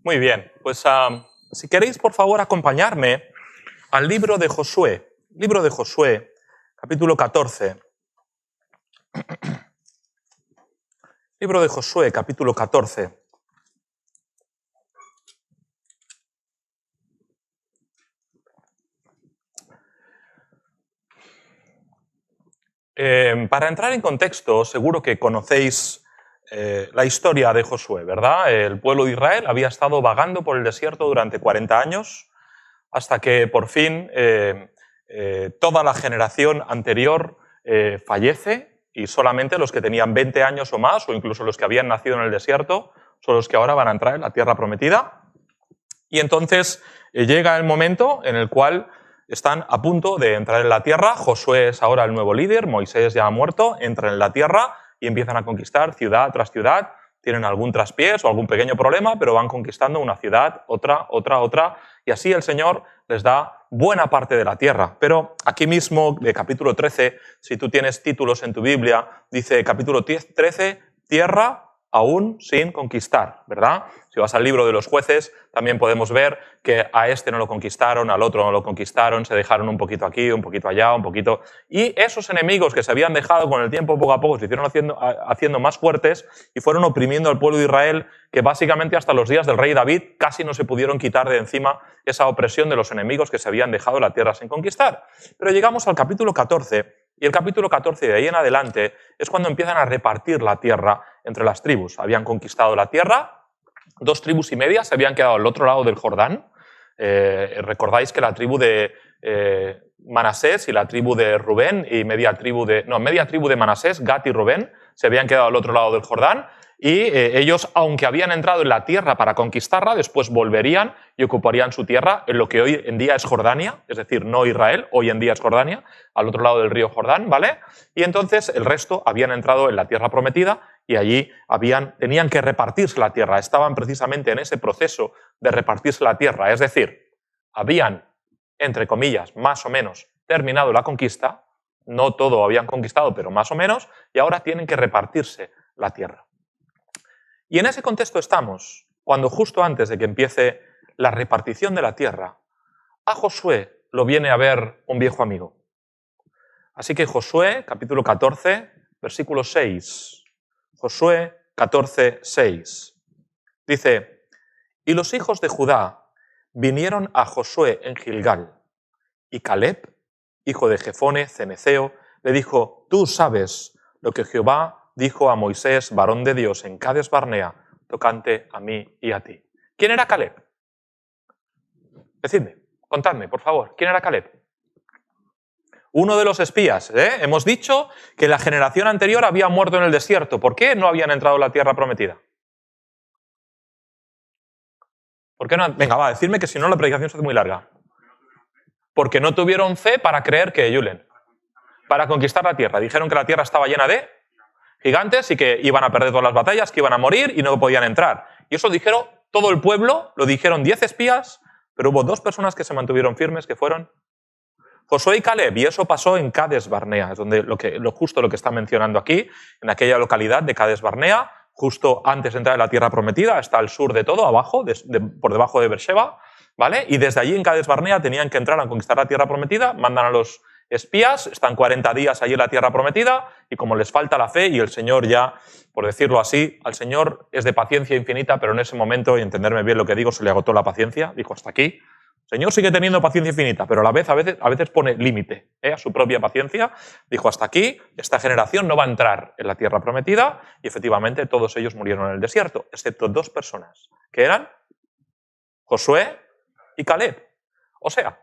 Muy bien, pues si queréis, por favor, acompañarme al libro de Josué. Libro de Josué, capítulo 14. Libro de Josué, capítulo 14. Para entrar en contexto, seguro que conocéis la historia de Josué, ¿verdad? El pueblo de Israel había estado vagando por el desierto durante 40 años, hasta que por fin toda la generación anterior fallece y solamente los que tenían 20 años o más, o incluso los que habían nacido en el desierto, son los que ahora van a entrar en la tierra prometida. Y entonces llega el momento en el cual están a punto de entrar en la tierra. Josué es ahora el nuevo líder, Moisés ya ha muerto, entran en la tierra y empiezan a conquistar ciudad tras ciudad. Tienen algún traspiés o algún pequeño problema, pero van conquistando una ciudad, otra, y así el Señor les da buena parte de la tierra. Pero aquí mismo, de capítulo 13, si tú tienes títulos en tu Biblia, dice capítulo 13, tierra aún sin conquistar, ¿verdad? Si vas al libro de los jueces, también podemos ver que a este no lo conquistaron, al otro no lo conquistaron, se dejaron un poquito aquí, un poquito allá, un poquito... Y esos enemigos que se habían dejado con el tiempo, poco a poco, se hicieron haciendo más fuertes y fueron oprimiendo al pueblo de Israel, que básicamente hasta los días del rey David casi no se pudieron quitar de encima esa opresión de los enemigos que se habían dejado la tierra sin conquistar. Pero llegamos al capítulo 14, y el capítulo 14 de ahí en adelante es cuando empiezan a repartir la tierra entre las tribus. Habían conquistado la tierra, 2 tribus y media se habían quedado al otro lado del Jordán. Recordáis que la tribu de Manasés y la tribu de Rubén y media tribu de Manasés, Gad y Rubén, se habían quedado al otro lado del Jordán. Y ellos, aunque habían entrado en la tierra para conquistarla, después volverían y ocuparían su tierra en lo que hoy en día es Jordania, es decir, no Israel, hoy en día es Jordania, al otro lado del río Jordán, ¿vale? Y entonces el resto habían entrado en la tierra prometida y allí tenían que repartirse la tierra, estaban precisamente en ese proceso de repartirse la tierra, es decir, habían, entre comillas, más o menos terminado la conquista, no todo habían conquistado, pero más o menos, y ahora tienen que repartirse la tierra. Y en ese contexto estamos, cuando justo antes de que empiece la repartición de la tierra, a Josué lo viene a ver un viejo amigo. Así que Josué, capítulo 14, versículo 6. Josué 14, 6. Dice, y los hijos de Judá vinieron a Josué en Gilgal, y Caleb, hijo de Jefone, ceneceo, le dijo, tú sabes lo que Jehová dijo a Moisés, varón de Dios, en Cades Barnea, tocante a mí y a ti. ¿Quién era Caleb? Decidme, contadme, por favor, ¿quién era Caleb? Uno de los espías. Hemos dicho que la generación anterior había muerto en el desierto. ¿Por qué no habían entrado en la tierra prometida? ¿Por qué no? Venga, va, decidme que si no la predicación se hace muy larga. Porque no tuvieron fe para creer que, Julen, para conquistar la tierra. Dijeron que la tierra estaba llena de gigantes y que iban a perder todas las batallas, que iban a morir y no podían entrar. Y eso dijeron todo el pueblo, lo dijeron 10 espías, pero hubo 2 personas que se mantuvieron firmes, que fueron Josué y Caleb, y eso pasó en Cades Barnea, es donde justo lo que está mencionando aquí, en aquella localidad de Cades Barnea, justo antes de entrar en la tierra prometida, está al sur de todo, abajo, por debajo de Beersheba, ¿vale? Y desde allí en Cades Barnea tenían que entrar a conquistar la tierra prometida, mandan a los espías, están 40 días allí en la tierra prometida y como les falta la fe y el Señor ya, por decirlo así, al Señor es de paciencia infinita, pero en ese momento, y entenderme bien lo que digo, se le agotó la paciencia, dijo hasta aquí. El Señor sigue teniendo paciencia infinita, pero a veces pone límite a su propia paciencia. Dijo hasta aquí, esta generación no va a entrar en la tierra prometida y efectivamente todos ellos murieron en el desierto, excepto 2 personas, que eran Josué y Caleb. O sea,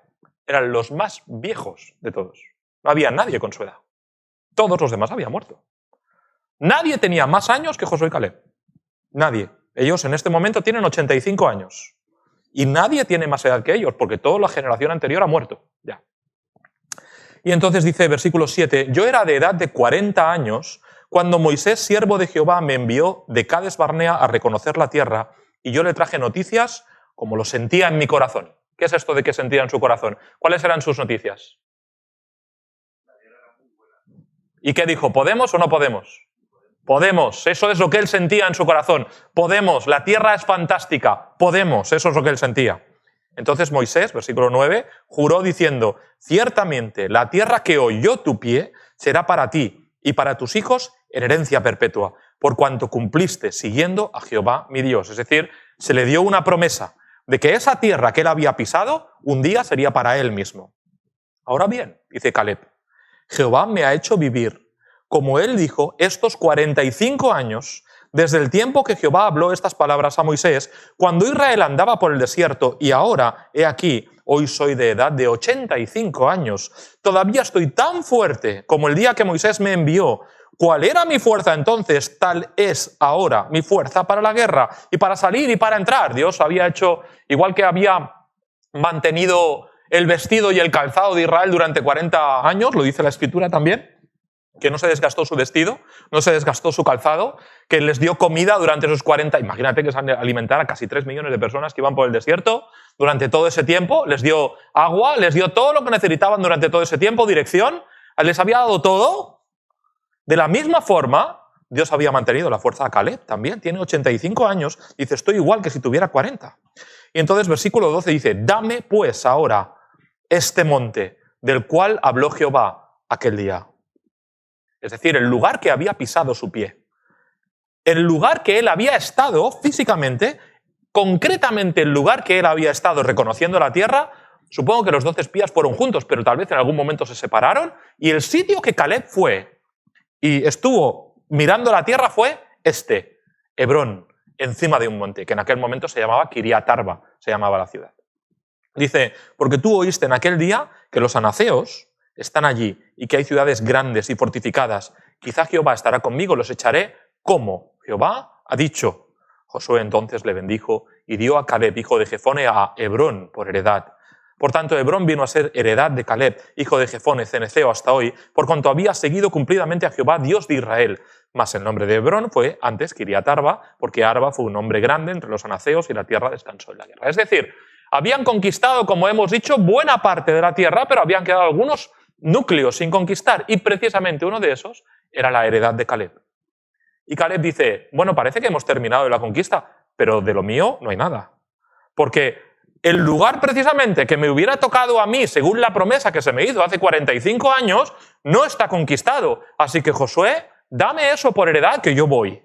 eran los más viejos de todos. No había nadie con su edad. Todos los demás habían muerto. Nadie tenía más años que Josué y Caleb. Nadie. Ellos en este momento tienen 85 años. Y nadie tiene más edad que ellos, porque toda la generación anterior ha muerto. Ya. Y entonces dice, versículo 7, yo era de edad de 40 años cuando Moisés, siervo de Jehová, me envió de Cades Barnea a reconocer la tierra, y yo le traje noticias como lo sentía en mi corazón. ¿Qué es esto de que sentía en su corazón? ¿Cuáles eran sus noticias? ¿Y qué dijo? ¿Podemos o no podemos? Podemos, eso es lo que él sentía en su corazón. Podemos, la tierra es fantástica. Podemos, eso es lo que él sentía. Entonces Moisés, versículo 9, juró diciendo: ciertamente la tierra que oyó tu pie será para ti y para tus hijos en herencia perpetua, por cuanto cumpliste siguiendo a Jehová mi Dios. Es decir, se le dio una promesa de que esa tierra que él había pisado un día sería para él mismo. Ahora bien, dice Caleb, Jehová me ha hecho vivir, como él dijo, estos 45 años, desde el tiempo que Jehová habló estas palabras a Moisés, cuando Israel andaba por el desierto, y ahora, he aquí, hoy soy de edad de 85 años. Todavía estoy tan fuerte como el día que Moisés me envió. ¿Cuál era mi fuerza entonces? Tal es ahora mi fuerza para la guerra y para salir y para entrar. Dios había hecho, igual que había mantenido el vestido y el calzado de Israel durante 40 años, lo dice la Escritura también, que no se desgastó su vestido, no se desgastó su calzado, que les dio comida durante esos 40, imagínate que se han de alimentar a casi 3 millones de personas que iban por el desierto durante todo ese tiempo, les dio agua, les dio todo lo que necesitaban durante todo ese tiempo, dirección, les había dado todo. De la misma forma, Dios había mantenido la fuerza a Caleb también, tiene 85 años, dice, estoy igual que si tuviera 40. Y entonces versículo 12 dice, dame pues ahora este monte del cual habló Jehová aquel día. Es decir, el lugar que había pisado su pie. El lugar que él había estado físicamente, concretamente el lugar que él había estado reconociendo la tierra. Supongo que los 12 espías fueron juntos, pero tal vez en algún momento se separaron. Y el sitio que Caleb fue y estuvo mirando la tierra fue Hebrón, encima de un monte, que en aquel momento se llamaba Kiriat Arba, se llamaba la ciudad. Dice, porque tú oíste en aquel día que los anaceos están allí y que hay ciudades grandes y fortificadas. Quizá Jehová estará conmigo, los echaré como Jehová ha dicho. Josué entonces le bendijo y dio a Caleb, hijo de Jefone, a Hebrón por heredad. Por tanto, Hebrón vino a ser heredad de Caleb, hijo de Jefone, ceneceo hasta hoy, por cuanto había seguido cumplidamente a Jehová, Dios de Israel. Mas el nombre de Hebrón fue antes Kiriat Arba, porque Arba fue un hombre grande entre los anaceos y la tierra descansó en la guerra. Es decir, habían conquistado, como hemos dicho, buena parte de la tierra, pero habían quedado algunos núcleos sin conquistar, y precisamente uno de esos era la heredad de Caleb. Y Caleb dice, bueno, parece que hemos terminado la conquista, pero de lo mío no hay nada. Porque el lugar precisamente que me hubiera tocado a mí, según la promesa que se me hizo hace 45 años, no está conquistado. Así que Josué, dame eso por heredad que yo voy.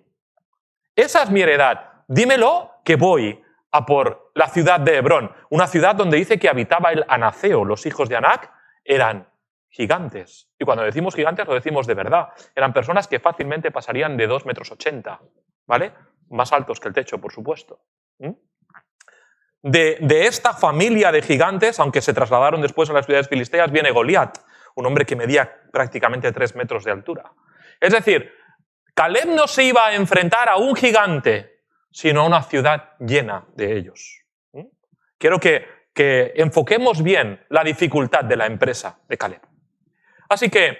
Esa es mi heredad. Dímelo que voy a por la ciudad de Hebrón, una ciudad donde dice que habitaba el Anaceo. Los hijos de Anac eran gigantes. Y cuando decimos gigantes lo decimos de verdad. Eran personas que fácilmente pasarían de 2,80 metros, ¿vale? Más altos que el techo, por supuesto. De esta familia de gigantes, aunque se trasladaron después a las ciudades filisteas, viene Goliat, un hombre que medía prácticamente 3 metros de altura. Es decir, Caleb no se iba a enfrentar a un gigante, sino a una ciudad llena de ellos. Quiero que enfoquemos bien la dificultad de la empresa de Caleb. Así que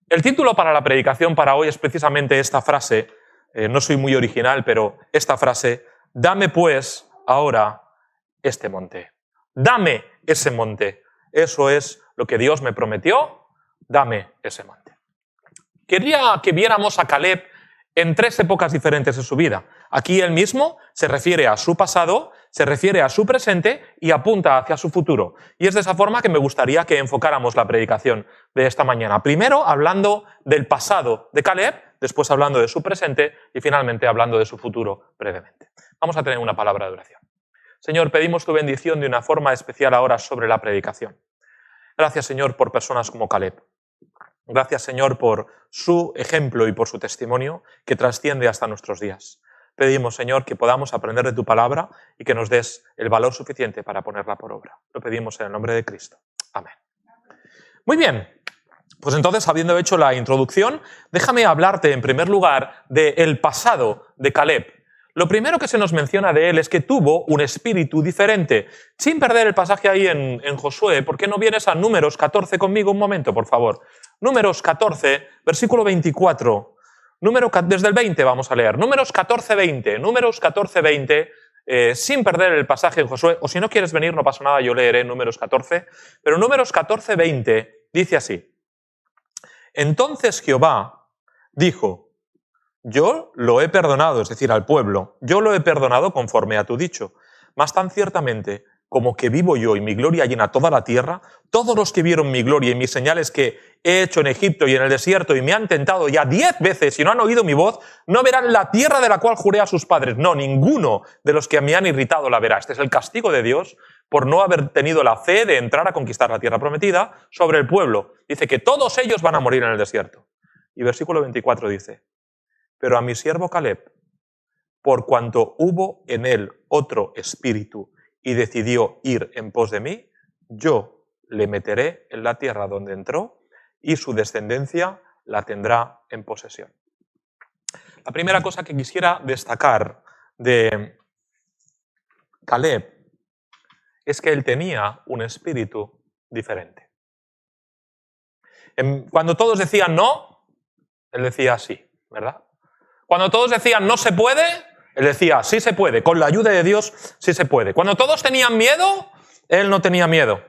el título para la predicación para hoy es precisamente esta frase, no soy muy original, pero esta frase, dame pues ahora este monte. Dame ese monte. Eso es lo que Dios me prometió, dame ese monte. Quería que viéramos a Caleb en 3 épocas diferentes de su vida. Aquí él mismo se refiere a su pasado, se refiere a su presente y apunta hacia su futuro. Y es de esa forma que me gustaría que enfocáramos la predicación de esta mañana. Primero hablando del pasado de Caleb, después hablando de su presente y finalmente hablando de su futuro brevemente. Vamos a tener una palabra de oración. Señor, pedimos tu bendición de una forma especial ahora sobre la predicación. Gracias, Señor, por personas como Caleb. Gracias, Señor, por su ejemplo y por su testimonio que trasciende hasta nuestros días. Pedimos, Señor, que podamos aprender de tu palabra y que nos des el valor suficiente para ponerla por obra. Lo pedimos en el nombre de Cristo. Amén. Muy bien, pues entonces, habiendo hecho la introducción, déjame hablarte en primer lugar del pasado de Caleb. Lo primero que se nos menciona de él es que tuvo un espíritu diferente. Sin perder el pasaje ahí en Josué, ¿por qué no vienes a Números 14 conmigo un momento, por favor? Números 14, versículo 24. Desde el 20 vamos a leer. Números 14, 20. Números 14, 20. Sin perder el pasaje en Josué, o si no quieres venir no pasa nada, yo leeré Números 14. Pero Números 14, 20 dice así. Entonces Jehová dijo, yo lo he perdonado, es decir, al pueblo, yo lo he perdonado conforme a tu dicho. Mas tan ciertamente como que vivo yo y mi gloria llena toda la tierra, todos los que vieron mi gloria y mis señales que he hecho en Egipto y en el desierto y me han tentado ya 10 veces y no han oído mi voz, no verán la tierra de la cual juré a sus padres. No, ninguno de los que me han irritado la verá. Este es el castigo de Dios por no haber tenido la fe de entrar a conquistar la tierra prometida sobre el pueblo. Dice que todos ellos van a morir en el desierto. Y versículo 24 dice, pero a mi siervo Caleb, por cuanto hubo en él otro espíritu y decidió ir en pos de mí, yo le meteré en la tierra donde entró y su descendencia la tendrá en posesión. La primera cosa que quisiera destacar de Caleb es que él tenía un espíritu diferente. Cuando todos decían no, él decía sí, ¿verdad? Cuando todos decían no se puede, él decía sí se puede, con la ayuda de Dios sí se puede. Cuando todos tenían miedo, él no tenía miedo.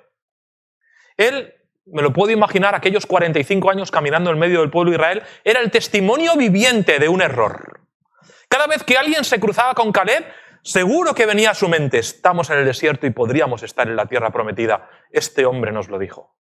Él, me lo puedo imaginar, aquellos 45 años caminando en medio del pueblo de Israel, era el testimonio viviente de un error. Cada vez que alguien se cruzaba con Caleb, seguro que venía a su mente, estamos en el desierto y podríamos estar en la tierra prometida. Este hombre nos lo dijo.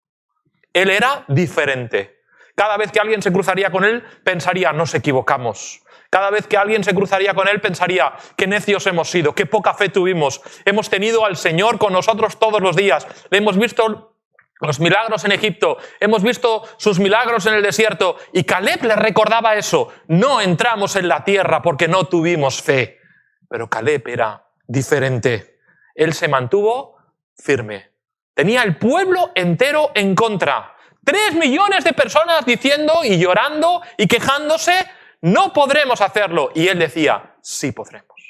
Él era diferente. Cada vez que alguien se cruzaría con él, pensaría, nos equivocamos. Cada vez que alguien se cruzaría con él, pensaría, qué necios hemos sido, qué poca fe tuvimos. Hemos tenido al Señor con nosotros todos los días. Le hemos visto los milagros en Egipto, hemos visto sus milagros en el desierto. Y Caleb le recordaba eso. No entramos en la tierra porque no tuvimos fe. Pero Caleb era diferente. Él se mantuvo firme. Tenía el pueblo entero en contra. 3 millones de personas diciendo y llorando y quejándose, no podremos hacerlo. Y él decía, sí podremos.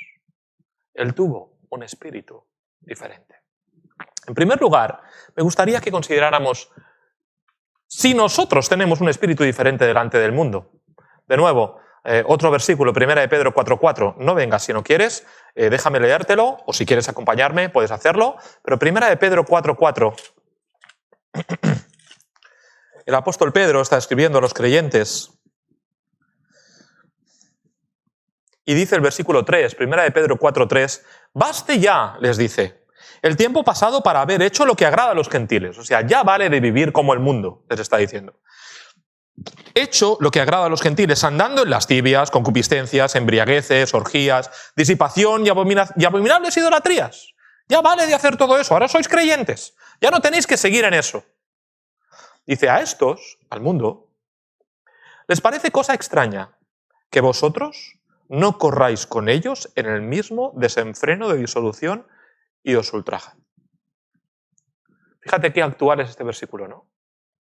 Él tuvo un espíritu diferente. En primer lugar, me gustaría que consideráramos si nosotros tenemos un espíritu diferente delante del mundo. De nuevo, otro versículo, 1 de Pedro 4:4. No vengas si no quieres, déjame leértelo, o si quieres acompañarme, puedes hacerlo. Pero 1 de Pedro 4:4. El apóstol Pedro está escribiendo a los creyentes. Y dice el versículo 3, 1 de Pedro 4:3, baste ya, les dice, el tiempo pasado para haber hecho lo que agrada a los gentiles. O sea, ya vale de vivir como el mundo, les está diciendo. Hecho lo que agrada a los gentiles, andando en lascivias, concupiscencias, embriagueces, orgías, disipación y abominables idolatrías. Ya vale de hacer todo eso, ahora sois creyentes. Ya no tenéis que seguir en eso. Dice, a estos, al mundo, les parece cosa extraña que vosotros no corráis con ellos en el mismo desenfreno de disolución y os ultrajan. Fíjate qué actual es este versículo, ¿no?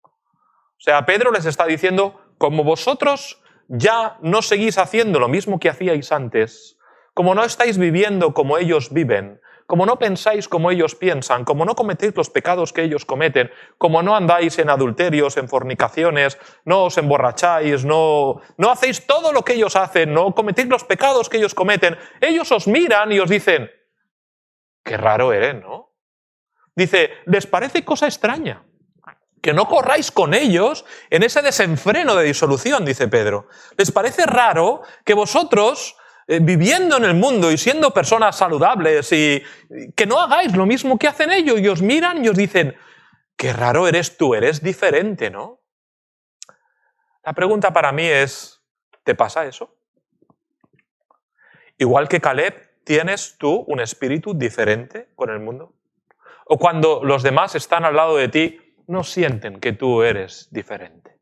O sea, Pedro les está diciendo, como vosotros ya no seguís haciendo lo mismo que hacíais antes, como no estáis viviendo como ellos viven, como no pensáis como ellos piensan, como no cometéis los pecados que ellos cometen, como no andáis en adulterios, en fornicaciones, no os emborracháis, no hacéis todo lo que ellos hacen, no cometéis los pecados que ellos cometen, ellos os miran y os dicen, qué raro eres, ¿no? Dice, ¿les parece cosa extraña que no corráis con ellos en ese desenfreno de disolución? Dice Pedro. ¿Les parece raro que vosotros, viviendo en el mundo y siendo personas saludables, y que no hagáis lo mismo que hacen ellos? Y os miran y os dicen, qué raro eres tú, eres diferente, ¿no? La pregunta para mí es, ¿te pasa eso? Igual que Caleb, ¿tienes tú un espíritu diferente con el mundo? ¿O cuando los demás están al lado de ti, no sienten que tú eres diferente?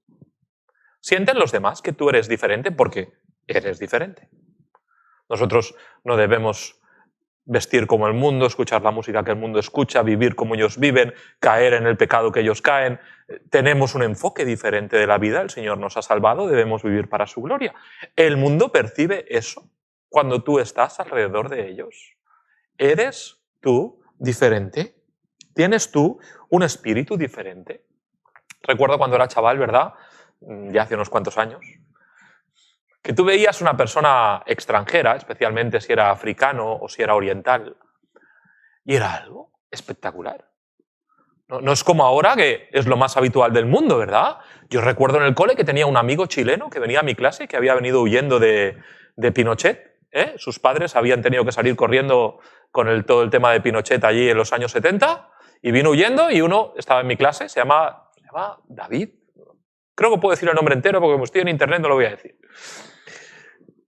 ¿Sienten los demás que tú eres diferente porque eres diferente? Nosotros no debemos vestir como el mundo, escuchar la música que el mundo escucha, vivir como ellos viven, caer en el pecado que ellos caen. Tenemos un enfoque diferente de la vida, el Señor nos ha salvado, debemos vivir para su gloria. ¿El mundo percibe eso cuando tú estás alrededor de ellos? ¿Eres tú diferente? ¿Tienes tú un espíritu diferente? Recuerdo cuando era chaval, ¿verdad? Ya hace unos cuantos años, que tú veías una persona extranjera, especialmente si era africano o si era oriental, y era algo espectacular. No es como ahora, que es lo más habitual del mundo, ¿verdad? Yo recuerdo en el cole que tenía un amigo chileno que venía a mi clase, que había venido huyendo de Pinochet. Sus padres habían tenido que salir corriendo con todo el tema de Pinochet allí en los años 70, y vino huyendo, y uno estaba en mi clase, se llama David. Creo que puedo decir el nombre entero porque como estoy en internet no lo voy a decir.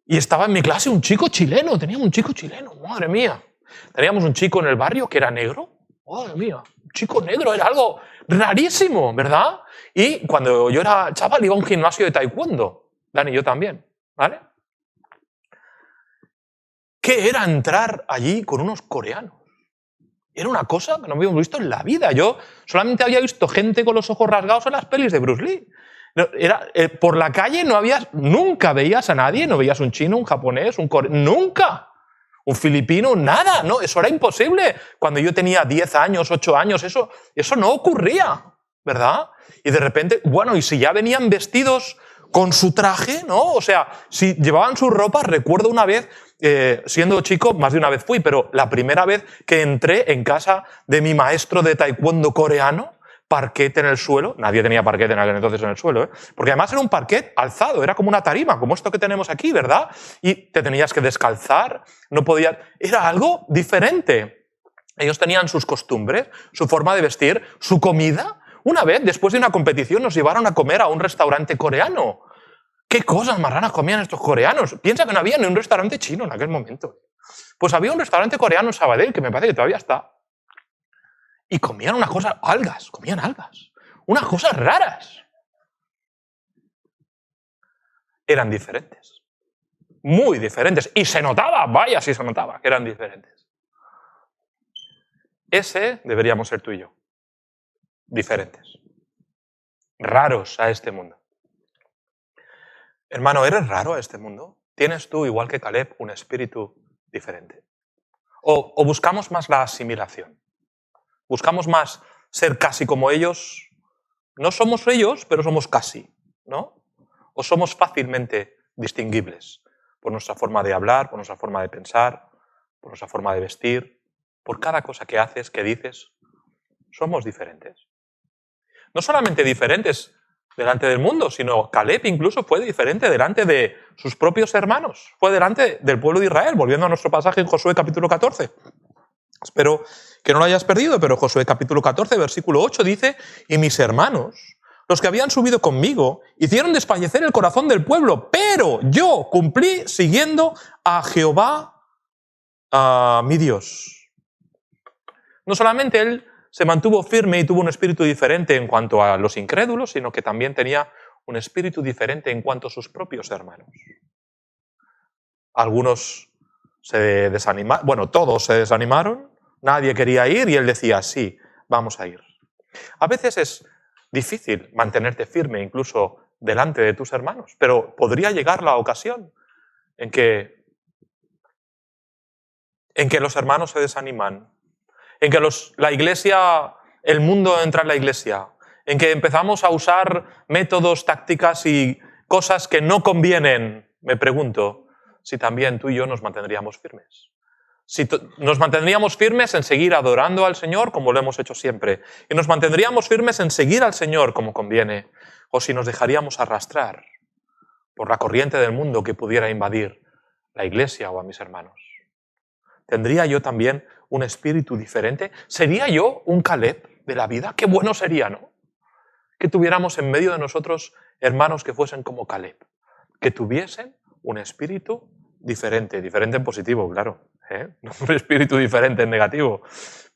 Y estaba en mi clase un chico chileno, teníamos un chico chileno, madre mía. Teníamos un chico en el barrio que era negro, madre mía, un chico negro, era algo rarísimo, ¿verdad? Y cuando yo era chaval iba a un gimnasio de taekwondo, Dani y yo también, ¿vale? ¿Qué era entrar allí con unos coreanos? Era una cosa que no habíamos visto en la vida. Yo solamente había visto gente con los ojos rasgados en las pelis de Bruce Lee. Por la calle nunca veías a nadie, no veías un chino, un japonés, un coreano, nunca. Un filipino, nada, no, eso era imposible. Cuando yo tenía 10 años, 8 años, eso no ocurría, ¿verdad? Y de repente, bueno, y si ya venían vestidos con su traje, ¿no? O sea, si llevaban sus ropas, recuerdo una vez, siendo chico, más de una vez fui, pero la primera vez que entré en casa de mi maestro de taekwondo coreano, parquet en el suelo, nadie tenía parquet en aquel entonces en el suelo, porque además era un parquet alzado, era como una tarima, como esto que tenemos aquí, ¿verdad? Y te tenías que descalzar, no podías... Era algo diferente. Ellos tenían sus costumbres, su forma de vestir, su comida. Una vez, después de una competición, nos llevaron a comer a un restaurante coreano. ¿Qué cosas más raras comían estos coreanos? Piensa que no había ni un restaurante chino en aquel momento. Pues había un restaurante coreano en Sabadell, que me parece que todavía está. Y comían unas cosas, comían algas, unas cosas raras. Eran diferentes, muy diferentes. Y se notaba, vaya si se notaba, que eran diferentes. Ese deberíamos ser tú y yo. Diferentes. Raros a este mundo. Hermano, ¿eres raro a este mundo? ¿Tienes tú, igual que Caleb, un espíritu diferente? ¿O buscamos más la asimilación? Buscamos más ser casi como ellos. No somos ellos, pero somos casi, ¿no? O somos fácilmente distinguibles por nuestra forma de hablar, por nuestra forma de pensar, por nuestra forma de vestir, por cada cosa que haces, que dices. Somos diferentes. No solamente diferentes delante del mundo, sino Caleb incluso fue diferente delante de sus propios hermanos. Fue delante del pueblo de Israel, volviendo a nuestro pasaje en Josué capítulo 14. Espero que no lo hayas perdido, pero Josué capítulo 14, versículo 8 dice: y mis hermanos, los que habían subido conmigo, hicieron desfallecer el corazón del pueblo, pero yo cumplí siguiendo a Jehová, a mi Dios. No solamente él se mantuvo firme y tuvo un espíritu diferente en cuanto a los incrédulos, sino que también tenía un espíritu diferente en cuanto a sus propios hermanos. Algunos se desanimaron, bueno, todos se desanimaron, nadie quería ir y él decía, sí, vamos a ir. A veces es difícil mantenerte firme incluso delante de tus hermanos, pero podría llegar la ocasión en que los hermanos se desaniman, en que la iglesia, el mundo entra en la iglesia, en que empezamos a usar métodos, tácticas y cosas que no convienen. Me pregunto si también tú y yo nos mantendríamos firmes. Si nos mantendríamos firmes en seguir adorando al Señor como lo hemos hecho siempre, y nos mantendríamos firmes en seguir al Señor como conviene, o si nos dejaríamos arrastrar por la corriente del mundo que pudiera invadir la iglesia o a mis hermanos. ¿Tendría yo también un espíritu diferente? ¿Sería yo un Caleb de la vida? Qué bueno sería, ¿no? Que tuviéramos en medio de nosotros hermanos que fuesen como Caleb, que tuviesen un espíritu diferente en positivo, claro, no un espíritu diferente en negativo,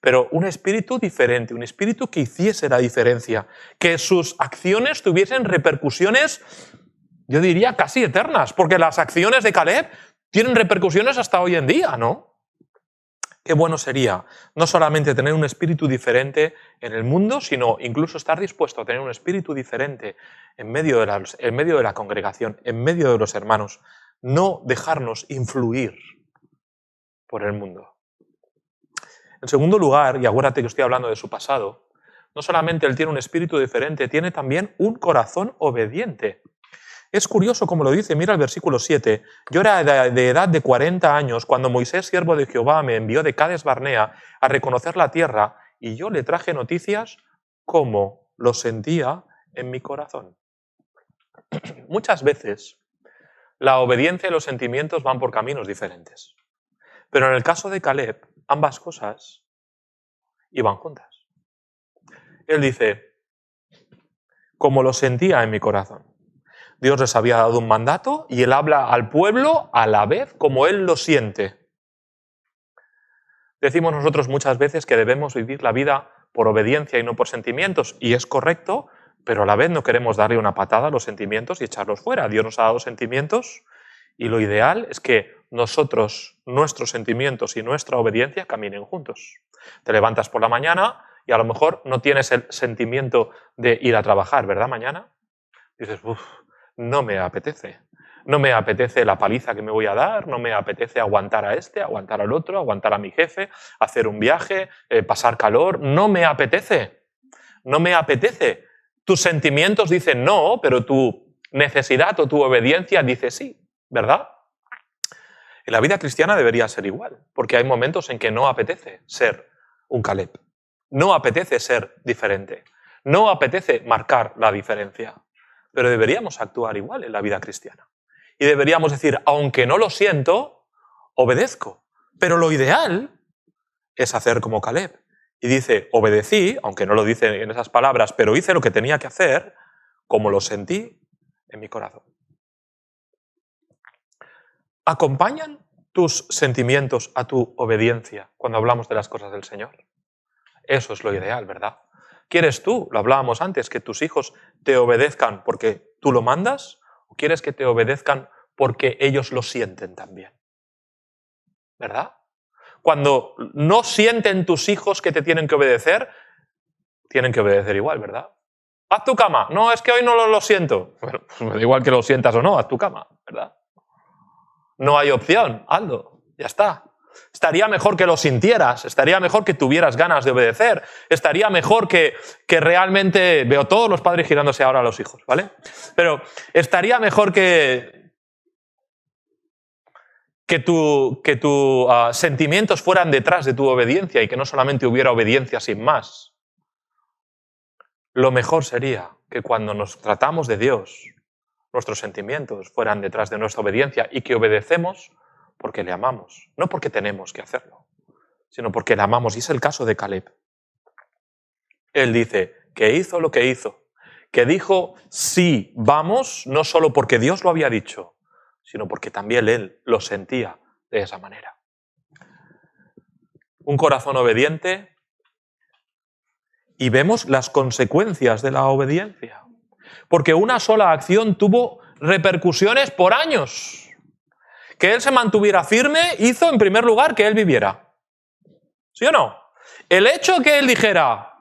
pero un espíritu diferente, un espíritu que hiciese la diferencia, que sus acciones tuviesen repercusiones, yo diría, casi eternas, porque las acciones de Caleb tienen repercusiones hasta hoy en día, ¿no? Qué bueno sería no solamente tener un espíritu diferente en el mundo, sino incluso estar dispuesto a tener un espíritu diferente en medio de la congregación, en medio de los hermanos. No dejarnos influir por el mundo. En segundo lugar, y acuérdate que estoy hablando de su pasado, no solamente él tiene un espíritu diferente, tiene también un corazón obediente. Es curioso como lo dice, mira el versículo 7. Yo era de edad de 40 años cuando Moisés, siervo de Jehová, me envió de Cades Barnea a reconocer la tierra y yo le traje noticias como lo sentía en mi corazón. Muchas veces la obediencia y los sentimientos van por caminos diferentes. Pero en el caso de Caleb, ambas cosas iban juntas. Él dice, como lo sentía en mi corazón. Dios les había dado un mandato y él habla al pueblo a la vez como él lo siente. Decimos nosotros muchas veces que debemos vivir la vida por obediencia y no por sentimientos, y es correcto, pero a la vez no queremos darle una patada a los sentimientos y echarlos fuera. Dios nos ha dado sentimientos y lo ideal es que nosotros, nuestros sentimientos y nuestra obediencia caminen juntos. Te levantas por la mañana y a lo mejor no tienes el sentimiento de ir a trabajar, ¿verdad? Mañana dices, uff, no me apetece. No me apetece la paliza que me voy a dar, no me apetece aguantar a este, aguantar al otro, aguantar a mi jefe, hacer un viaje, pasar calor. No me apetece. No me apetece. Tus sentimientos dicen no, pero tu necesidad o tu obediencia dice sí, ¿verdad? En la vida cristiana debería ser igual, porque hay momentos en que no apetece ser un Caleb. No apetece ser diferente. No apetece marcar la diferencia. Pero deberíamos actuar igual en la vida cristiana. Y deberíamos decir, aunque no lo siento, obedezco. Pero lo ideal es hacer como Caleb. Y dice, obedecí, aunque no lo dice en esas palabras, pero hice lo que tenía que hacer, como lo sentí en mi corazón. ¿Acompañan tus sentimientos a tu obediencia cuando hablamos de las cosas del Señor? Eso es lo ideal, ¿verdad? ¿Quieres tú, lo hablábamos antes, que tus hijos te obedezcan porque tú lo mandas? ¿O quieres que te obedezcan porque ellos lo sienten también? ¿Verdad? Cuando no sienten tus hijos que te tienen que obedecer igual, ¿verdad? Haz tu cama. No, es que hoy no lo siento. Bueno, pues me da igual que lo sientas o no, haz tu cama, ¿verdad? No hay opción, hazlo, ya está. Estaría mejor que lo sintieras, estaría mejor que tuvieras ganas de obedecer, estaría mejor que realmente... Veo todos los padres girándose ahora a los hijos, ¿vale? Pero estaría mejor que tus sentimientos fueran detrás de tu obediencia y que no solamente hubiera obediencia sin más. Lo mejor sería que cuando nos tratamos de Dios, nuestros sentimientos fueran detrás de nuestra obediencia y que obedecemos porque le amamos, no porque tenemos que hacerlo, sino porque le amamos. Y es el caso de Caleb. Él dice que hizo lo que hizo, que dijo sí, vamos, no solo porque Dios lo había dicho, sino porque también él lo sentía de esa manera. Un corazón obediente, y vemos las consecuencias de la obediencia, porque una sola acción tuvo repercusiones por años. Que él se mantuviera firme hizo, en primer lugar, que él viviera. ¿Sí o no? El hecho que él dijera,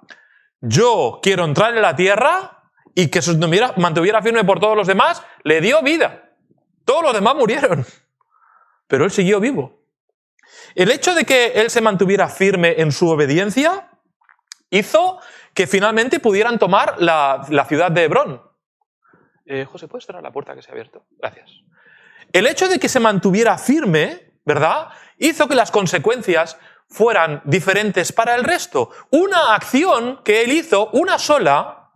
yo quiero entrar en la tierra, y que se mantuviera firme por todos los demás, le dio vida. Todos los demás murieron. Pero él siguió vivo. El hecho de que él se mantuviera firme en su obediencia hizo que finalmente pudieran tomar la ciudad de Hebrón. José, ¿puedes cerrar la puerta que se ha abierto? Gracias. El hecho de que se mantuviera firme, ¿verdad?, hizo que las consecuencias fueran diferentes para el resto. Una acción que él hizo, una sola,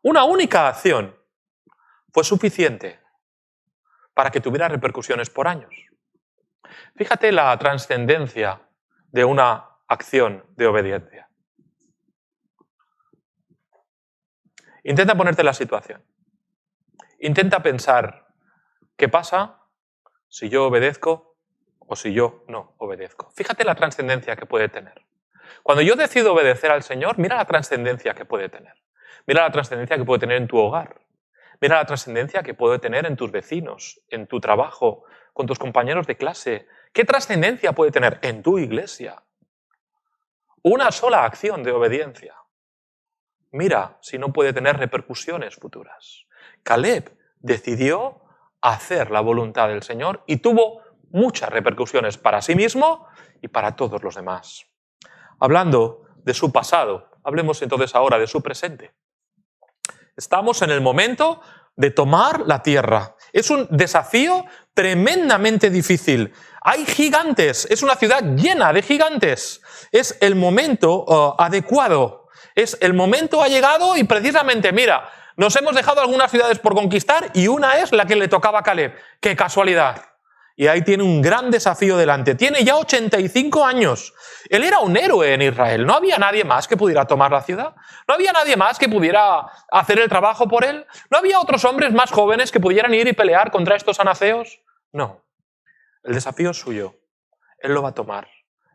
una única acción, fue suficiente para que tuviera repercusiones por años. Fíjate la trascendencia de una acción de obediencia. Intenta ponerte en la situación. Intenta pensar, ¿qué pasa si yo obedezco o si yo no obedezco? Fíjate la trascendencia que puede tener. Cuando yo decido obedecer al Señor, mira la trascendencia que puede tener. Mira la trascendencia que puede tener en tu hogar. Mira la trascendencia que puede tener en tus vecinos, en tu trabajo, con tus compañeros de clase. ¿Qué trascendencia puede tener en tu iglesia? Una sola acción de obediencia. Mira si no puede tener repercusiones futuras. Caleb decidió hacer la voluntad del Señor y tuvo muchas repercusiones para sí mismo y para todos los demás. Hablando de su pasado, hablemos entonces ahora de su presente. Estamos en el momento de tomar la tierra. Es un desafío tremendamente difícil. Hay gigantes, es una ciudad llena de gigantes. Es el momento adecuado. El momento ha llegado y precisamente, mira, nos hemos dejado algunas ciudades por conquistar y una es la que le tocaba a Caleb. ¡Qué casualidad! Y ahí tiene un gran desafío delante. Tiene ya 85 años. Él era un héroe en Israel. No había nadie más que pudiera tomar la ciudad. No había nadie más que pudiera hacer el trabajo por él. No había otros hombres más jóvenes que pudieran ir y pelear contra estos anaceos. No. El desafío es suyo. Él lo va a tomar.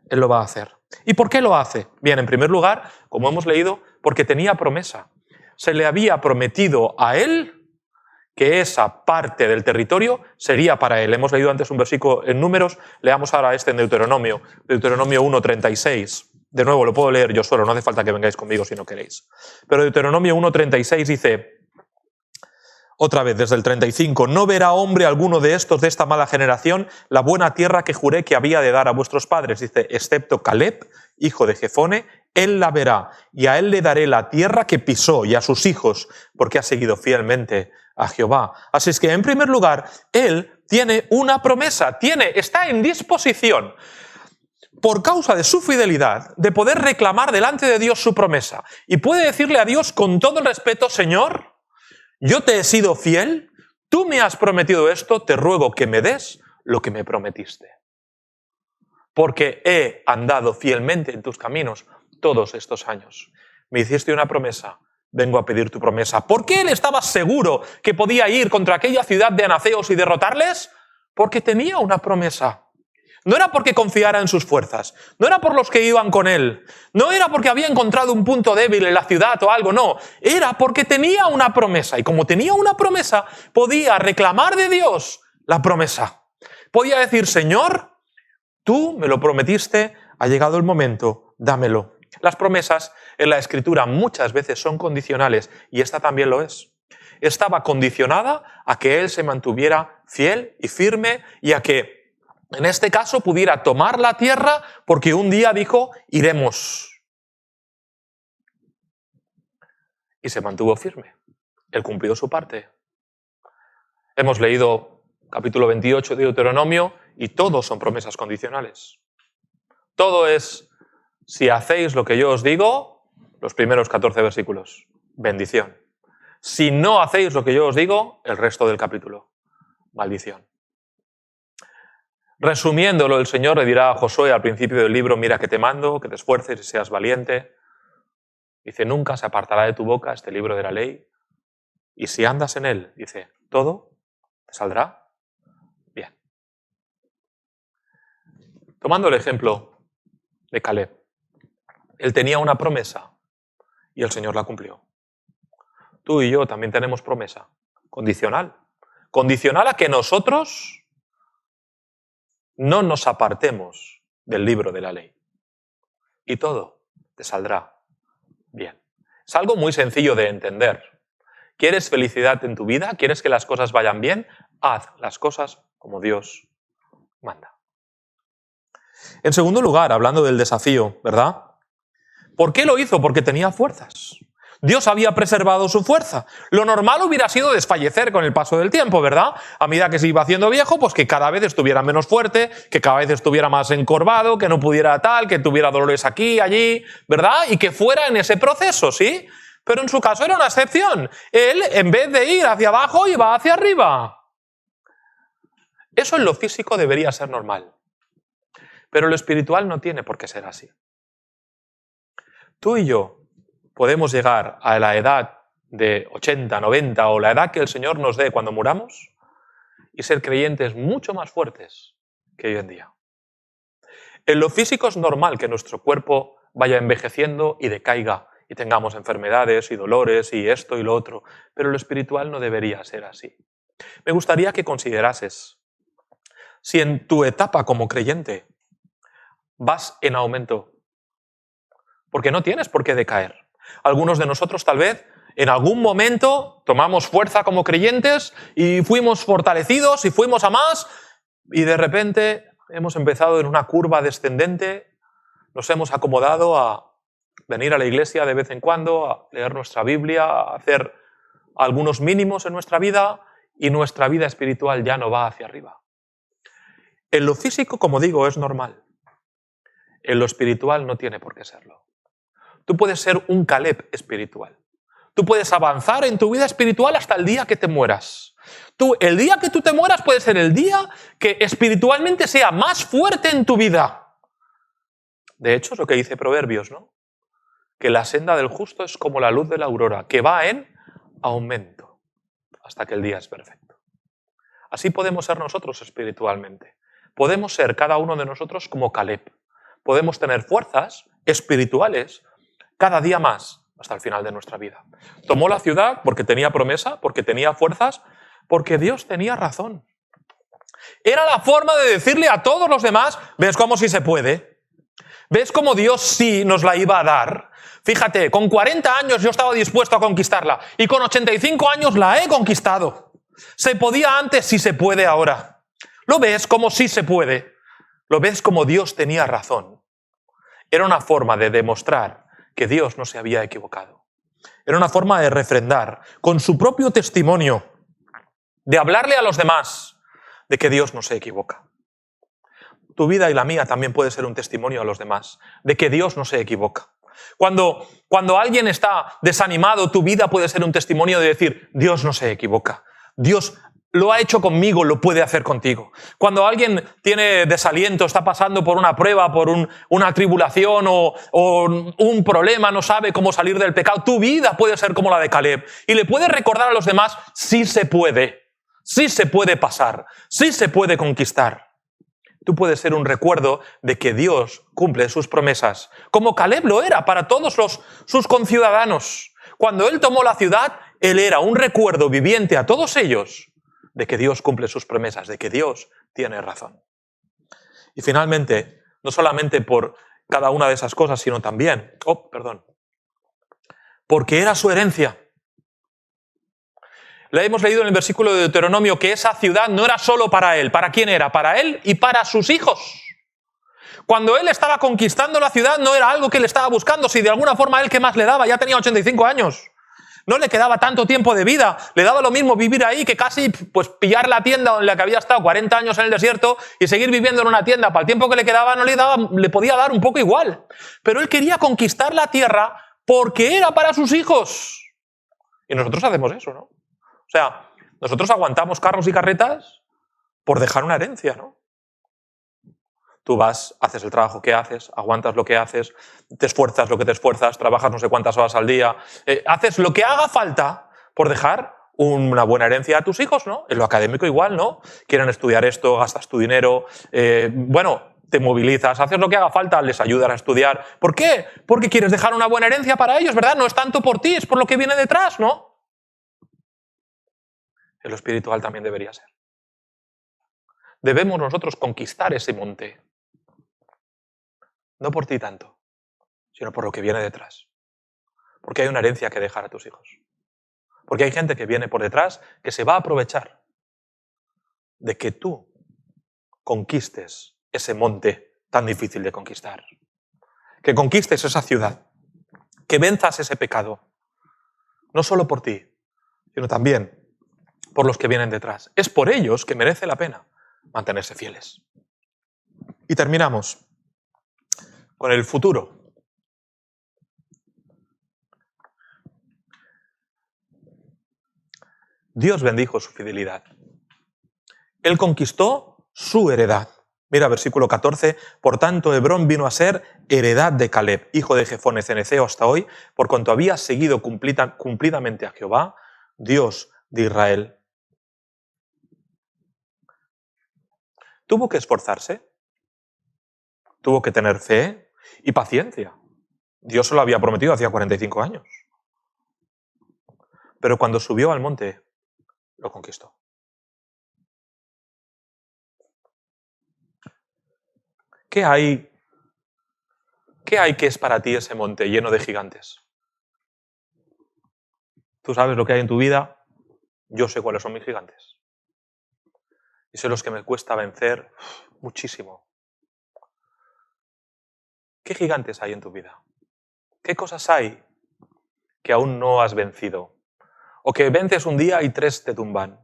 Él lo va a hacer. ¿Y por qué lo hace? Bien, en primer lugar, como hemos leído, porque tenía promesa. Se le había prometido a él que esa parte del territorio sería para él. Hemos leído antes un versículo en Números, leamos ahora este en Deuteronomio 1:36. De nuevo, lo puedo leer yo solo, no hace falta que vengáis conmigo si no queréis. Pero Deuteronomio 1:36 dice, otra vez desde el 35, no verá hombre alguno de estos de esta mala generación la buena tierra que juré que había de dar a vuestros padres, dice, excepto Caleb, hijo de Jefone, él la verá, y a él le daré la tierra que pisó y a sus hijos, porque ha seguido fielmente a Jehová. Así es que, en primer lugar, él tiene una promesa, está en disposición, por causa de su fidelidad, de poder reclamar delante de Dios su promesa. Y puede decirle a Dios con todo el respeto, Señor, yo te he sido fiel, tú me has prometido esto, te ruego que me des lo que me prometiste. Porque he andado fielmente en tus caminos todos estos años. Me hiciste una promesa, vengo a pedir tu promesa. ¿Por qué él estaba seguro que podía ir contra aquella ciudad de anaceos y derrotarles? Porque tenía una promesa. No era porque confiara en sus fuerzas, no era por los que iban con él, no era porque había encontrado un punto débil en la ciudad o algo, no. Era porque tenía una promesa y como tenía una promesa, podía reclamar de Dios la promesa. Podía decir, Señor, tú me lo prometiste, ha llegado el momento, dámelo. Las promesas en la Escritura muchas veces son condicionales y esta también lo es. Estaba condicionada a que él se mantuviera fiel y firme y a que, en este caso, pudiera tomar la tierra porque un día dijo, iremos. Y se mantuvo firme. Él cumplió su parte. Hemos leído capítulo 28 de Deuteronomio y todos son promesas condicionales. Todo es, si hacéis lo que yo os digo, los primeros 14 versículos, bendición. Si no hacéis lo que yo os digo, el resto del capítulo, maldición. Resumiéndolo, el Señor le dirá a Josué al principio del libro, mira que te mando, que te esfuerces y seas valiente. Dice, nunca se apartará de tu boca este libro de la ley. Y si andas en él, dice, todo te saldrá bien. Tomando el ejemplo de Caleb, él tenía una promesa y el Señor la cumplió. Tú y yo también tenemos promesa, condicional. Condicional a que nosotros no nos apartemos del libro de la ley. Y todo te saldrá bien. Es algo muy sencillo de entender. ¿Quieres felicidad en tu vida? ¿Quieres que las cosas vayan bien? Haz las cosas como Dios manda. En segundo lugar, hablando del desafío, ¿verdad? ¿Por qué lo hizo? Porque tenía fuerzas. Dios había preservado su fuerza. Lo normal hubiera sido desfallecer con el paso del tiempo, ¿verdad? A medida que se iba haciendo viejo, pues que cada vez estuviera menos fuerte, que cada vez estuviera más encorvado, que no pudiera tal, que tuviera dolores aquí, allí, ¿verdad? Y que fuera en ese proceso, ¿sí? Pero en su caso era una excepción. Él, en vez de ir hacia abajo, iba hacia arriba. Eso en lo físico debería ser normal. Pero lo espiritual no tiene por qué ser así. Tú y yo podemos llegar a la edad de 80, 90 o la edad que el Señor nos dé cuando muramos y ser creyentes mucho más fuertes que hoy en día. En lo físico es normal que nuestro cuerpo vaya envejeciendo y decaiga y tengamos enfermedades y dolores y esto y lo otro, pero lo espiritual no debería ser así. Me gustaría que considerases si en tu etapa como creyente vas en aumento, porque no tienes por qué decaer. Algunos de nosotros tal vez en algún momento tomamos fuerza como creyentes y fuimos fortalecidos y fuimos a más y de repente hemos empezado en una curva descendente, nos hemos acomodado a venir a la iglesia de vez en cuando, a leer nuestra Biblia, a hacer algunos mínimos en nuestra vida y nuestra vida espiritual ya no va hacia arriba. En lo físico, como digo, es normal. En lo espiritual no tiene por qué serlo. Tú puedes ser un Caleb espiritual. Tú puedes avanzar en tu vida espiritual hasta el día que te mueras. El día que tú te mueras puede ser el día que espiritualmente sea más fuerte en tu vida. De hecho, es lo que dice Proverbios, ¿no? Que la senda del justo es como la luz de la aurora, que va en aumento hasta que el día es perfecto. Así podemos ser nosotros espiritualmente. Podemos ser cada uno de nosotros como Caleb. Podemos tener fuerzas espirituales cada día más hasta el final de nuestra vida. Tomó la ciudad porque tenía promesa, porque tenía fuerzas, porque Dios tenía razón. Era la forma de decirle a todos los demás, ¿ves cómo sí se puede? ¿Ves cómo Dios sí nos la iba a dar? Fíjate, con 40 años yo estaba dispuesto a conquistarla y con 85 años la he conquistado. Se podía antes, sí se puede ahora. ¿Lo ves cómo sí se puede? ¿Lo ves cómo Dios tenía razón? Era una forma de demostrar que Dios no se había equivocado. Era una forma de refrendar con su propio testimonio, de hablarle a los demás de que Dios no se equivoca. Tu vida y la mía también puede ser un testimonio a los demás de que Dios no se equivoca. Cuando alguien está desanimado, tu vida puede ser un testimonio de decir, Dios no se equivoca. Dios lo ha hecho conmigo, lo puede hacer contigo. Cuando alguien tiene desaliento, está pasando por una prueba, por una tribulación o un problema, no sabe cómo salir del pecado, tu vida puede ser como la de Caleb. Y le puedes recordar a los demás, sí se puede pasar, sí se puede conquistar. Tú puedes ser un recuerdo de que Dios cumple sus promesas, como Caleb lo era para todos sus conciudadanos. Cuando él tomó la ciudad, él era un recuerdo viviente a todos ellos de que Dios cumple sus promesas, de que Dios tiene razón. Y finalmente, no solamente por cada una de esas cosas, sino también, porque era su herencia. Le hemos leído en el versículo de Deuteronomio que esa ciudad no era solo para él. ¿Para quién era? Para él y para sus hijos. Cuando él estaba conquistando la ciudad no era algo que él estaba buscando, si de alguna forma él, ¿qué más le daba? Ya tenía 85 años. No le quedaba tanto tiempo de vida, le daba lo mismo vivir ahí que casi pillar la tienda en la que había estado 40 años en el desierto y seguir viviendo en una tienda. Para el tiempo que le quedaba le podía dar un poco igual. Pero él quería conquistar la tierra porque era para sus hijos. Y nosotros hacemos eso, ¿no? O sea, nosotros aguantamos carros y carretas por dejar una herencia, ¿no? Tú vas, haces el trabajo que haces, aguantas lo que haces, te esfuerzas lo que te esfuerzas, trabajas no sé cuántas horas al día, haces lo que haga falta por dejar una buena herencia a tus hijos, ¿no? En lo académico igual, ¿no? Quieren estudiar esto, gastas tu dinero, te movilizas, haces lo que haga falta, les ayudas a estudiar. ¿Por qué? Porque quieres dejar una buena herencia para ellos, ¿verdad? No es tanto por ti, es por lo que viene detrás, ¿no? En lo espiritual también debería ser. Debemos nosotros conquistar ese monte. No por ti tanto, sino por lo que viene detrás. Porque hay una herencia que dejar a tus hijos. Porque hay gente que viene por detrás que se va a aprovechar de que tú conquistes ese monte tan difícil de conquistar. Que conquistes esa ciudad. Que venzas ese pecado. No solo por ti, sino también por los que vienen detrás. Es por ellos que merece la pena mantenerse fieles. Y terminamos con el futuro. Dios bendijo su fidelidad. Él conquistó su heredad. Mira, versículo 14. Por tanto, Hebrón vino a ser heredad de Caleb, hijo de Jefone ceneceo hasta hoy, por cuanto había seguido cumplidamente a Jehová, Dios de Israel. Tuvo que esforzarse, tuvo que tener fe y paciencia. Dios se lo había prometido hacía 45 años. Pero cuando subió al monte, lo conquistó. ¿Qué hay que es para ti ese monte lleno de gigantes? ¿Tú sabes lo que hay en tu vida? Yo sé cuáles son mis gigantes. Y sé los que me cuesta vencer muchísimo. ¿Qué gigantes hay en tu vida? ¿Qué cosas hay que aún no has vencido? O que vences un día y 3 te tumban.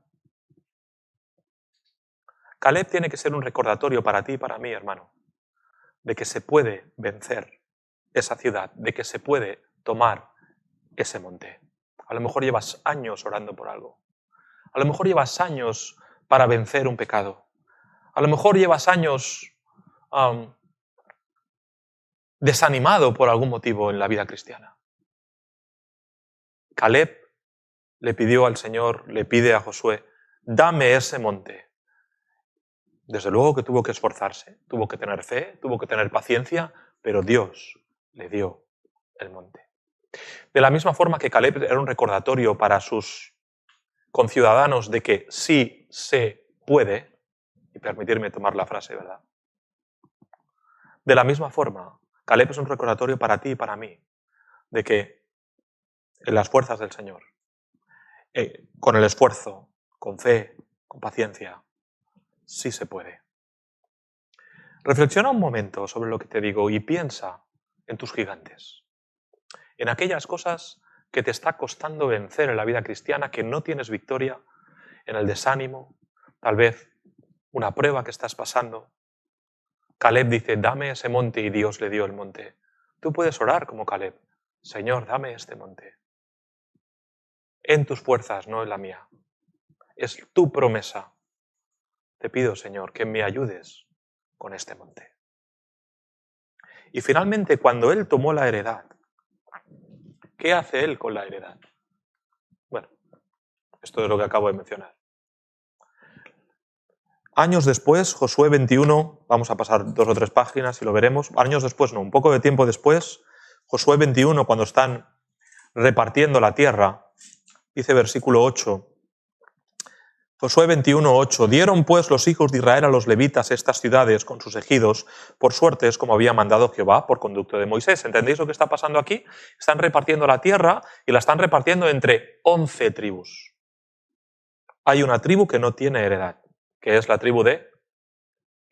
Caleb tiene que ser un recordatorio para ti y para mí, hermano, de que se puede vencer esa ciudad, de que se puede tomar ese monte. A lo mejor llevas años orando por algo. A lo mejor llevas años para vencer un pecado. A lo mejor llevas años desanimado por algún motivo en la vida cristiana. Caleb le pidió al Señor, le pide a Josué, dame ese monte. Desde luego que tuvo que esforzarse, tuvo que tener fe, tuvo que tener paciencia, pero Dios le dio el monte. De la misma forma que Caleb era un recordatorio para sus conciudadanos de que sí se puede, y permitirme tomar la frase, ¿verdad? De la misma forma, Caleb es un recordatorio para ti y para mí, de que en las fuerzas del Señor, con el esfuerzo, con fe, con paciencia, sí se puede. Reflexiona un momento sobre lo que te digo y piensa en tus gigantes, en aquellas cosas que te está costando vencer en la vida cristiana, que no tienes victoria, en el desánimo, tal vez una prueba que estás pasando. Caleb dice, dame ese monte, y Dios le dio el monte. Tú puedes orar como Caleb, Señor, dame este monte. En tus fuerzas, no en la mía. Es tu promesa. Te pido, Señor, que me ayudes con este monte. Y finalmente, cuando él tomó la heredad, ¿qué hace él con la heredad? Bueno, esto es lo que acabo de mencionar. Años después, Josué 21, vamos a pasar 2 o 3 páginas y lo veremos. Años después, no, un poco de tiempo después, Josué 21, cuando están repartiendo la tierra, dice versículo 8, Josué 21, 8, dieron pues los hijos de Israel a los levitas estas ciudades con sus ejidos por suertes como había mandado Jehová por conducto de Moisés. ¿Entendéis lo que está pasando aquí? Están repartiendo la tierra y la están repartiendo entre 11 tribus. Hay una tribu que no tiene heredad, que es la tribu de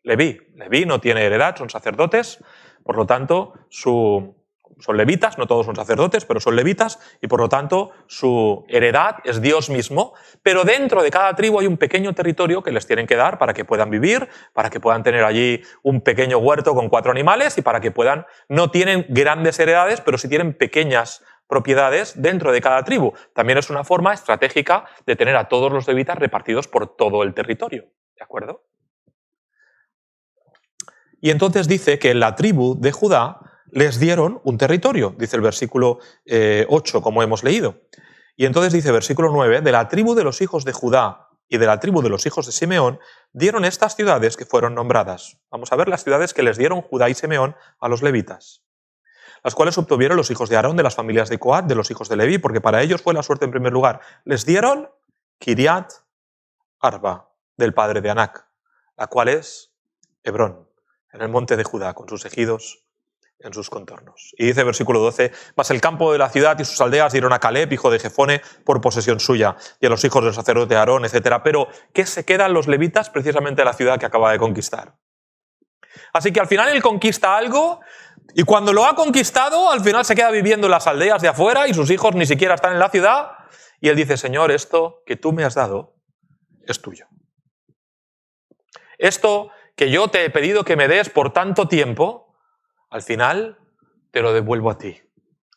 Leví. Leví no tiene heredad, son sacerdotes, por lo tanto son levitas, no todos son sacerdotes, pero son levitas, y por lo tanto su heredad es Dios mismo, pero dentro de cada tribu hay un pequeño territorio que les tienen que dar para que puedan vivir, para que puedan tener allí un pequeño huerto con 4 animales y para que puedan, no tienen grandes heredades, pero sí tienen pequeñas propiedades dentro de cada tribu. También es una forma estratégica de tener a todos los levitas repartidos por todo el territorio, ¿de acuerdo? Y entonces dice que en la tribu de Judá les dieron un territorio, dice el versículo 8, como hemos leído. Y entonces dice versículo 9, de la tribu de los hijos de Judá y de la tribu de los hijos de Simeón dieron estas ciudades que fueron nombradas. Vamos a ver las ciudades que les dieron Judá y Simeón a los levitas, las cuales obtuvieron los hijos de Aarón de las familias de Coat, de los hijos de Leví, porque para ellos fue la suerte en primer lugar. Les dieron Kiriat Arba, del padre de Anac, la cual es Hebrón, en el monte de Judá, con sus ejidos en sus contornos. Y dice versículo 12, mas el campo de la ciudad y sus aldeas dieron a Caleb, hijo de Jefone, por posesión suya, y a los hijos del sacerdote Aarón, etc. Pero, ¿qué se quedan los levitas? Precisamente la ciudad que acaba de conquistar. Así que al final él conquista algo, y cuando lo ha conquistado, al final se queda viviendo en las aldeas de afuera, y sus hijos ni siquiera están en la ciudad, y él dice, Señor, esto que tú me has dado es tuyo. Esto que yo te he pedido que me des por tanto tiempo, al final te lo devuelvo a ti,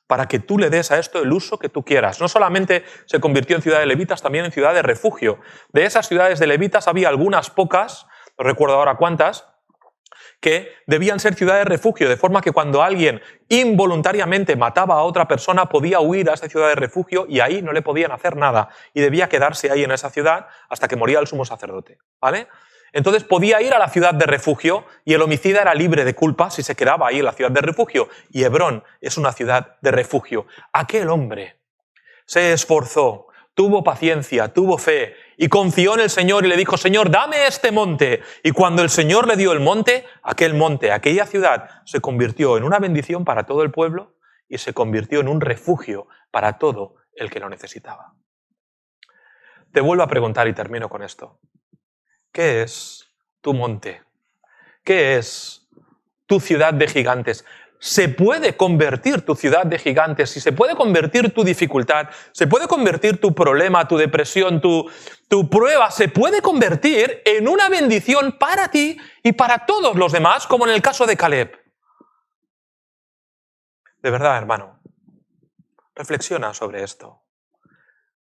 para que tú le des a esto el uso que tú quieras. No solamente se convirtió en ciudad de levitas, también en ciudad de refugio. De esas ciudades de levitas había algunas pocas, no recuerdo ahora cuántas, que debían ser ciudades de refugio, de forma que cuando alguien involuntariamente mataba a otra persona podía huir a esa ciudad de refugio y ahí no le podían hacer nada y debía quedarse ahí en esa ciudad hasta que moría el sumo sacerdote, ¿vale? Entonces podía ir a la ciudad de refugio y el homicida era libre de culpa si se quedaba ahí en la ciudad de refugio. Y Hebrón es una ciudad de refugio. Aquel hombre se esforzó, tuvo paciencia, tuvo fe y confió en el Señor y le dijo, Señor, dame este monte. Y cuando el Señor le dio el monte, aquella ciudad se convirtió en una bendición para todo el pueblo y se convirtió en un refugio para todo el que lo necesitaba. Te vuelvo a preguntar y termino con esto. ¿Qué es tu monte? ¿Qué es tu ciudad de gigantes? ¿Se puede convertir tu ciudad de gigantes? ¿Si se puede convertir tu dificultad? ¿Se puede convertir tu problema, tu depresión, tu prueba? ¿Se puede convertir en una bendición para ti y para todos los demás, como en el caso de Caleb? De verdad, hermano, reflexiona sobre esto.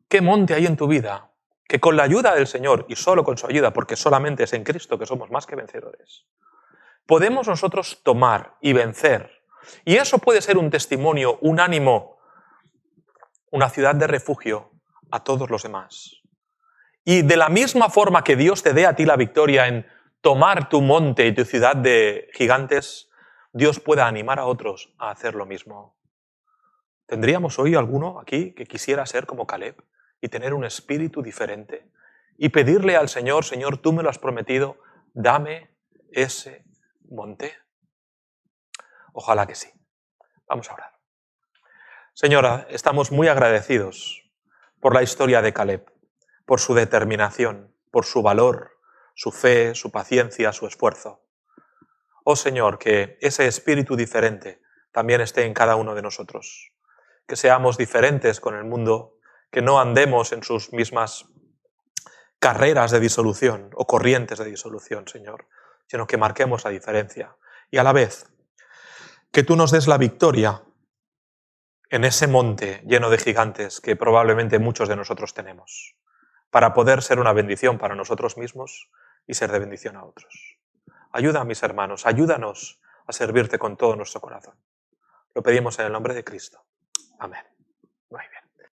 ¿Qué monte hay en tu vida que con la ayuda del Señor, y solo con su ayuda, porque solamente es en Cristo que somos más que vencedores, podemos nosotros tomar y vencer? Y eso puede ser un testimonio, un ánimo, una ciudad de refugio a todos los demás. Y de la misma forma que Dios te dé a ti la victoria en tomar tu monte y tu ciudad de gigantes, Dios pueda animar a otros a hacer lo mismo. ¿Tendríamos hoy alguno aquí que quisiera ser como Caleb y tener un espíritu diferente? Y pedirle al Señor, Señor, tú me lo has prometido, dame ese monte. Ojalá que sí. Vamos a orar. Señora, estamos muy agradecidos por la historia de Caleb, por su determinación, por su valor, su fe, su paciencia, su esfuerzo. Oh Señor, que ese espíritu diferente también esté en cada uno de nosotros. Que seamos diferentes con el mundo, que no andemos en sus mismas carreras de disolución o corrientes de disolución, Señor, sino que marquemos la diferencia. Y a la vez, que tú nos des la victoria en ese monte lleno de gigantes que probablemente muchos de nosotros tenemos, para poder ser una bendición para nosotros mismos y ser de bendición a otros. Ayuda a mis hermanos, ayúdanos a servirte con todo nuestro corazón. Lo pedimos en el nombre de Cristo. Amén.